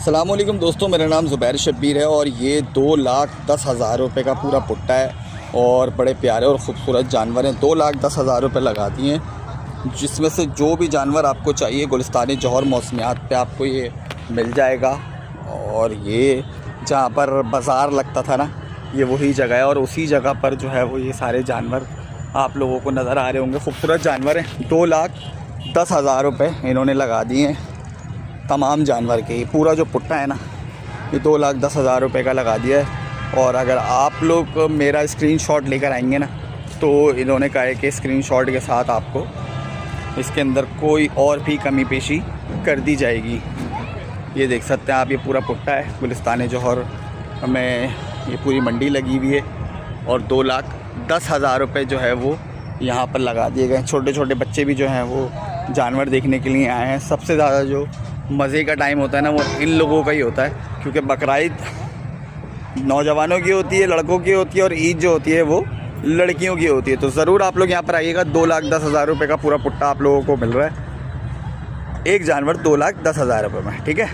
अस्सलामुअलैकुम दोस्तों, मेरा नाम ज़ुबैर शब्बीर है और ये 2,10,000 रुपये का पूरा पुट्टा है और बड़े प्यारे और ख़ूबसूरत जानवर हैं। 2,10,000 रुपये लगा दिए, जिसमें से जो भी जानवर आपको चाहिए गुलिस्तानी जौहर मौसमियात पे आपको ये मिल जाएगा। और ये जहाँ पर बाज़ार लगता था ना, ये वही जगह है और उसी जगह पर जो है वो ये सारे जानवर आप लोगों को नज़र आ रहे होंगे। खूबसूरत जानवर हैं। 2,10,000 रुपये इन्होंने लगा दिए हैं तमाम जानवर के। ये पूरा जो पुट्टा है ना, ये 2,10,000 रुपये का लगा दिया है। और अगर आप लोग मेरा स्क्रीनशॉट लेकर आएंगे ना, तो इन्होंने कहा है कि स्क्रीनशॉट के साथ आपको इसके अंदर कोई और भी कमी पेशी कर दी जाएगी। ये देख सकते हैं आप, ये पूरा पुट्टा है गुलिस्तान जौहर में। ये पूरी मंडी लगी हुई है और 2,10,000 रुपये जो है वो यहाँ पर लगा दिए गए। छोटे छोटे बच्चे भी जो हैं वो जानवर देखने के लिए आए हैं। सबसे ज़्यादा जो मज़े का टाइम होता है ना, वो इन लोगों का ही होता है, क्योंकि बकरीद नौजवानों की होती है, लड़कों की होती है, और ईद जो होती है वो लड़कियों की होती है। तो ज़रूर आप लोग यहाँ पर आइएगा। 2,10,000 रुपये का पूरा पुट्टा आप लोगों को मिल रहा है, एक जानवर 2,10,000 रुपये में। ठीक है।